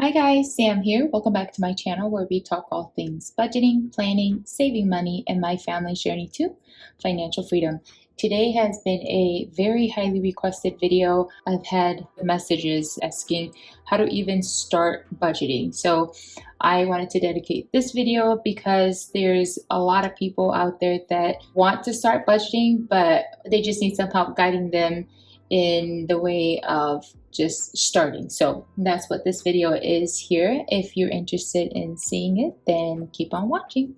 Hi guys, Sam here. Welcome back to my channel where we talk all things budgeting, planning, saving money, and my family's journey to financial freedom. Today has been a very highly requested video. I've had messages asking how to even start budgeting. So I wanted to dedicate this video because there's a lot of people out there that want to start budgeting, but they just need some help guiding them in the way of just starting. So that's what this video is here. If you're interested in seeing it, then keep on watching.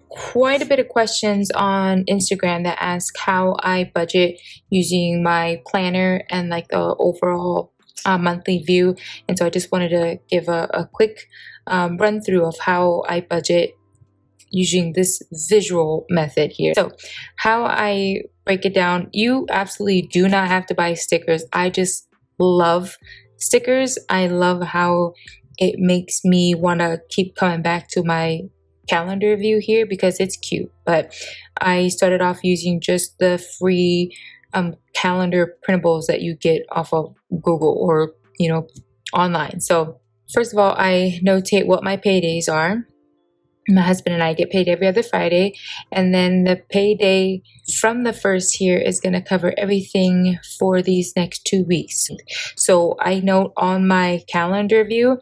Quite a bit of questions on Instagram that ask how I budget using my planner and like the overall monthly view. And so I just wanted to give a quick run through of how I budget using this visual method here. So how I break it down, you absolutely do not have to buy stickers. I just love stickers. I love how it makes me want to keep coming back to my calendar view here because it's cute. But I started off using just the free calendar printables that you get off of Google or online. So first of all, I notate what my paydays are. My husband and I get paid every other Friday, and then the payday from the first here is going to cover everything for these next 2 weeks. So I note on my calendar view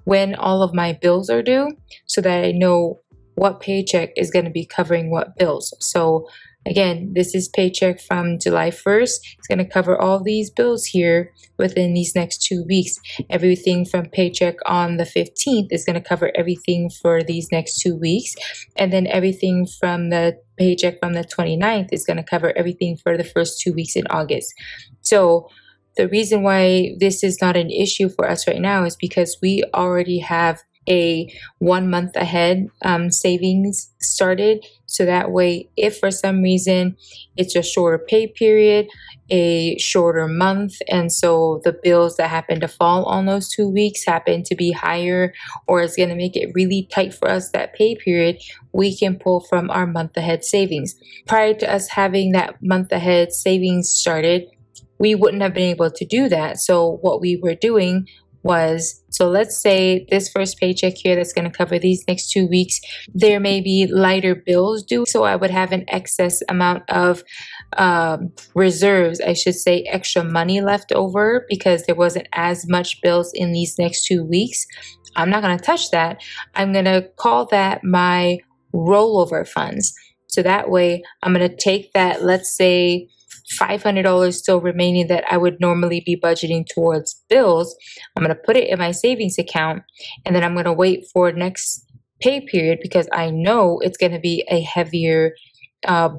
when all of my bills are due so that I know what paycheck is going to be covering what bills. So again, this is paycheck from July 1st. It's going to cover all these bills here within these next 2 weeks. Everything from paycheck on the 15th is going to cover everything for these next 2 weeks. And then everything from the paycheck from the 29th is going to cover everything for the first 2 weeks in August. So the reason why this is not an issue for us right now is because we already have a 1 month ahead savings started. So that way, if for some reason it's a shorter pay period, a shorter month, and so the bills that happen to fall on those 2 weeks happen to be higher, or it's going to make it really tight for us that pay period, we can pull from our month ahead savings. Prior to us having that month ahead savings started, we wouldn't have been able to do that. So what we were doing was, so let's say this first paycheck here that's going to cover these next 2 weeks, there may be lighter bills due. So I would have an excess amount of reserves, I should say extra money left over because there wasn't as much bills in these next 2 weeks. I'm not going to touch that. I'm going to call that my rollover funds. So that way I'm going to take that, let's say $500 still remaining that I would normally be budgeting towards bills. I'm going to put it in my savings account, and then I'm going to wait for next pay period because I know it's going to be a heavier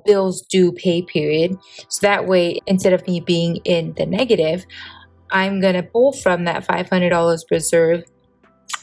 bills due pay period. So that way, instead of me being in the negative, I'm going to pull from that $500 reserve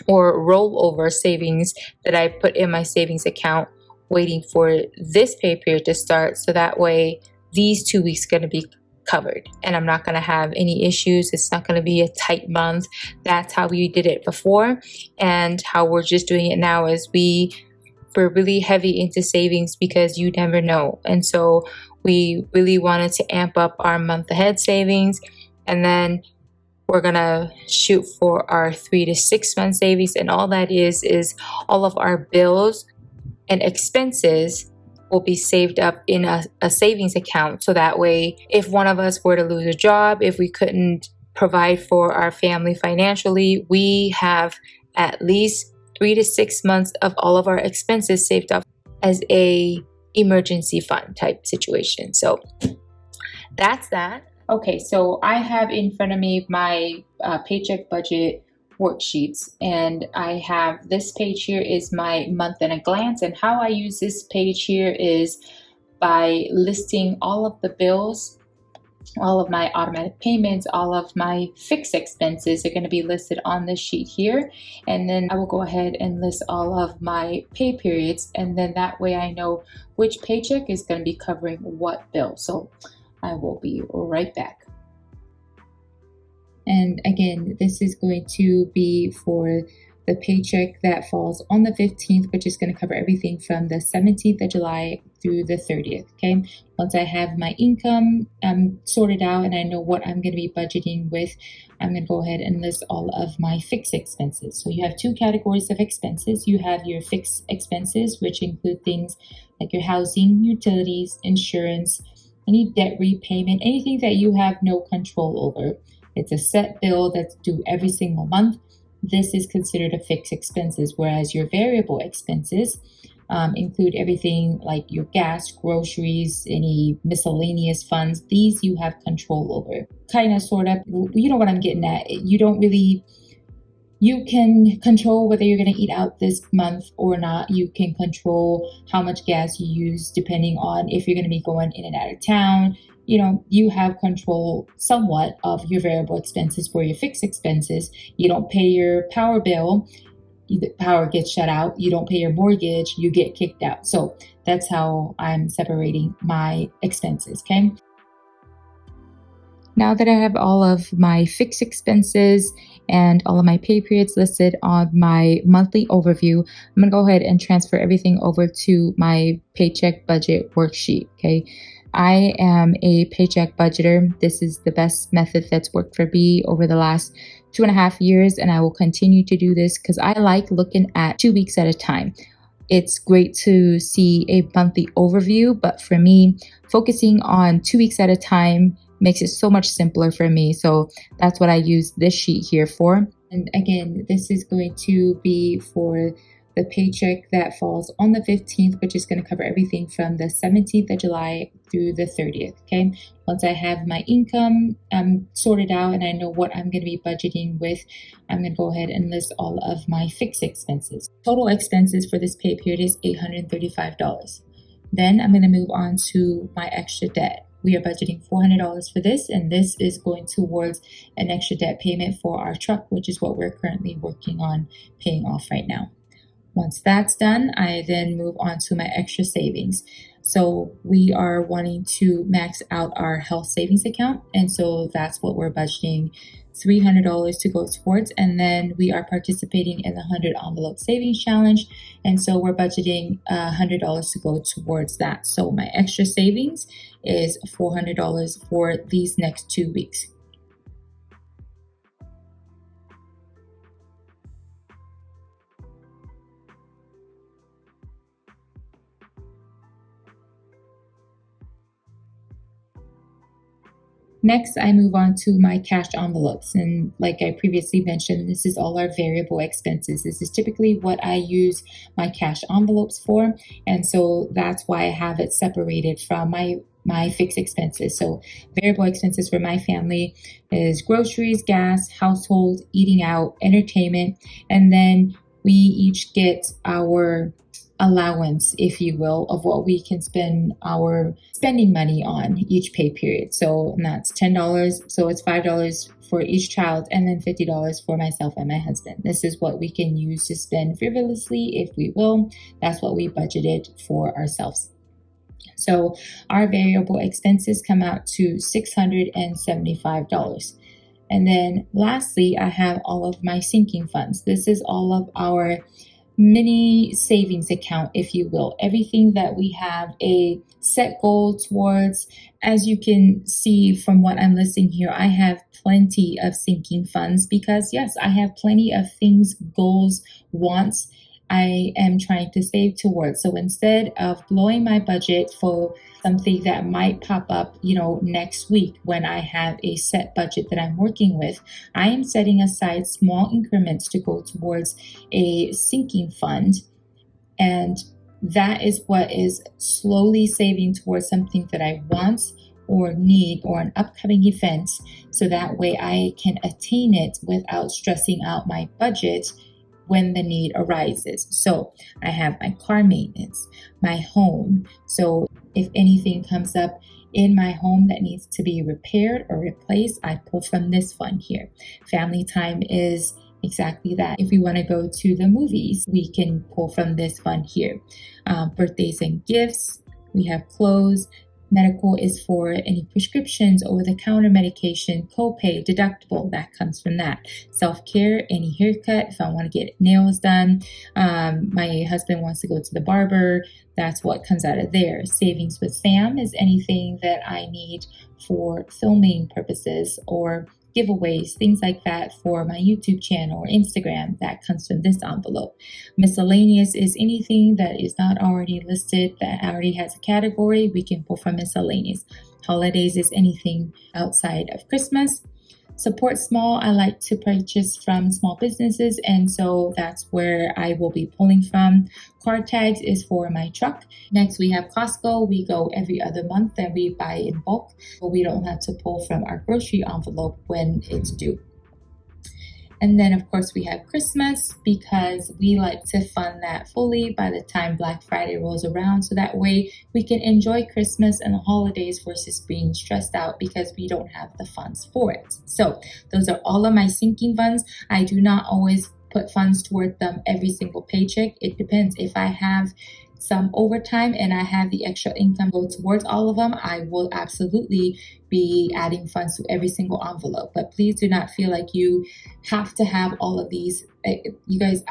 or rollover savings that I put in my savings account, waiting for this pay period to start. So that way, these 2 weeks are going to be covered and I'm not going to have any issues. It's not going to be a tight month. That's how we did it before, and how we're just doing it now is we're really heavy into savings because you never know. And so we really wanted to amp up our month ahead savings, and then we're going to shoot for our 3 to 6 month savings. And all that is all of our bills and expenses will be saved up in a savings account. So that way, if one of us were to lose a job, if we couldn't provide for our family financially, we have at least 3 to 6 months of all of our expenses saved up as a emergency fund type situation. So that's that. Okay, so I have in front of me my paycheck budget worksheets, and I have this page here is my month in a glance, and how I use this page here is by listing all of the bills, all of my automatic payments, all of my fixed expenses are going to be listed on this sheet here, and then I will go ahead and list all of my pay periods, and then that way I know which paycheck is going to be covering what bill. So I will be right back. And again, this is going to be for the paycheck that falls on the 15th, which is going to cover everything from the 17th of July through the 30th. Okay. Once I have my income sorted out and I know what I'm going to be budgeting with, I'm going to go ahead and list all of my fixed expenses. So you have two categories of expenses. You have your fixed expenses, which include things like your housing, utilities, insurance, any debt repayment, anything that you have no control over. It's a set bill that's due every single month. This is considered a fixed expenses, whereas your variable expenses include everything like your gas, groceries, any miscellaneous funds. These you have control over. Kind of, sort of, you know what I'm getting at. You can control whether you're going to eat out this month or not. You can control how much gas you use depending on if you're going to be going in and out of town. You have control somewhat of your variable expenses. For your fixed expenses, you don't pay your power bill, the power gets shut out. You don't pay your mortgage, you get kicked out. So that's how I'm separating my expenses, okay? Now that I have all of my fixed expenses and all of my pay periods listed on my monthly overview, I'm going to go ahead and transfer everything over to my paycheck budget worksheet. Okay. I am a paycheck budgeter. This is the best method that's worked for me over the last 2.5 years, and I will continue to do this because I like looking at 2 weeks at a time. It's great to see a monthly overview, but for me, focusing on 2 weeks at a time makes it so much simpler for me. So that's what I use this sheet here for. And again, this is going to be for the paycheck that falls on the 15th, which is going to cover everything from the 17th of July through the 30th. Okay. Once I have my income sorted out and I know what I'm going to be budgeting with, I'm going to go ahead and list all of my fixed expenses. Total expenses for this pay period is $835. Then I'm going to move on to my extra debt. We are budgeting $400 for this, and this is going towards an extra debt payment for our truck, which is what we're currently working on paying off right now. Once that's done, I then move on to my extra savings. So we are wanting to max out our health savings account, and so that's what we're budgeting $300 to go towards. And then we are participating in the 100 envelope savings challenge, and so we're budgeting $100 to go towards that. So my extra savings is $400 for these next 2 weeks. Next, I move on to my cash envelopes. And like I previously mentioned, this is all our variable expenses. This is typically what I use my cash envelopes for. And so that's why I have it separated from my fixed expenses. So variable expenses for my family is groceries, gas, household, eating out, entertainment, and then we each get our allowance, if you will, of what we can spend our spending money on each pay period. So that's $10. So it's $5 for each child and then $50 for myself and my husband. This is what we can use to spend frivolously if we will. That's what we budgeted for ourselves. So our variable expenses come out to $675. And then lastly, I have all of my sinking funds. This is all of our mini savings account, if you will, everything that we have a set goal towards. As you can see from what I'm listing here, I have plenty of sinking funds because yes, I have plenty of things, goals, wants I am trying to save towards. So instead of blowing my budget for something that might pop up, next week when I have a set budget that I'm working with, I am setting aside small increments to go towards a sinking fund. And that is what is slowly saving towards something that I want or need or an upcoming event. So that way I can attain it without stressing out my budget when the need arises. So I have my car maintenance, my home. So if anything comes up in my home that needs to be repaired or replaced, I pull from this fund here. Family time is exactly that. If we want to go to the movies, we can pull from this fund here. Birthdays and gifts, we have clothes, Medical is for any prescriptions, over-the-counter medication, copay, deductible, that comes from that. Self-care, any haircut, if I want to get nails done, my husband wants to go to the barber, that's what comes out of there. Savings with Sam is anything that I need for filming purposes or giveaways, things like that for my YouTube channel or Instagram, that comes from this envelope. Miscellaneous is anything that is not already listed that already has a category. We can pull from miscellaneous. Holidays is anything outside of Christmas. Support small, I like to purchase from small businesses, and so that's where I will be pulling from. Card tags is for my truck. Next, we have Costco. We go every other month and we buy in bulk, but we don't have to pull from our grocery envelope when it's due. And then, of course, we have Christmas because we like to fund that fully by the time Black Friday rolls around. So that way we can enjoy Christmas and the holidays versus being stressed out because we don't have the funds for it. So those are all of my sinking funds. I do not always put funds toward them every single paycheck. It depends. If I have some overtime and I have the extra income go towards all of them, I will absolutely be adding funds to every single envelope. But please do not feel like you have to have all of these. You guys,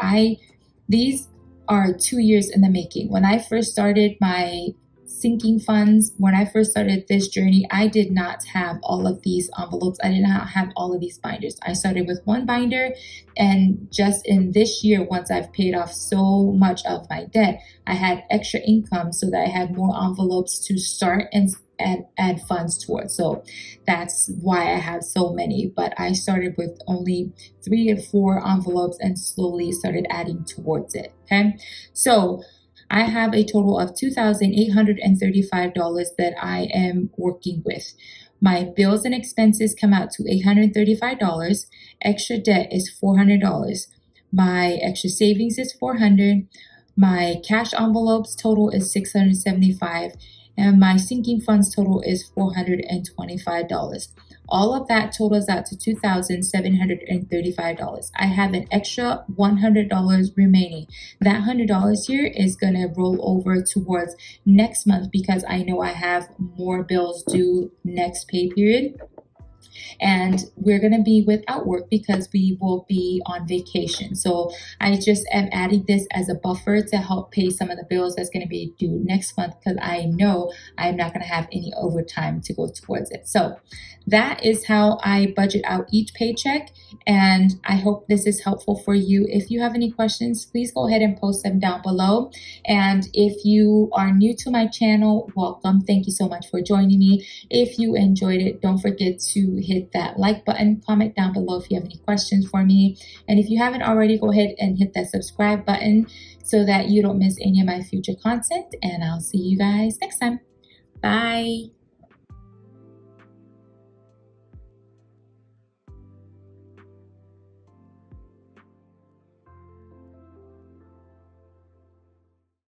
these are 2 years in the making. When I first started my sinking funds, when I first started this journey, I did not have all of these envelopes. I did not have all of these binders. I started with one binder, and just in this year, once I've paid off so much of my debt, I had extra income so that I had more envelopes to start and add funds towards. So that's why I have so many, but I started with only 3 or 4 envelopes and slowly started adding towards it. Okay, so I have a total of $2,835 that I am working with. My bills and expenses come out to $835. Extra debt is $400. My extra savings is $400. My cash envelopes total is $675. And my sinking funds total is $425. All of that totals out to $2,735. I have an extra $100 remaining. That $100 here is going to roll over towards next month because I know I have more bills due next pay period. And we're going to be without work because we will be on vacation. So I just am adding this as a buffer to help pay some of the bills that's going to be due next month because I know I'm not going to have any overtime to go towards it. So that is how I budget out each paycheck, and I hope this is helpful for you. If you have any questions, please go ahead and post them down below. And if you are new to my channel, welcome. Thank you so much for joining me. If you enjoyed it, don't forget to hit that like button, comment down below if you have any questions for me. And if you haven't already, go ahead and hit that subscribe button so that you don't miss any of my future content. And I'll see you guys next time. Bye.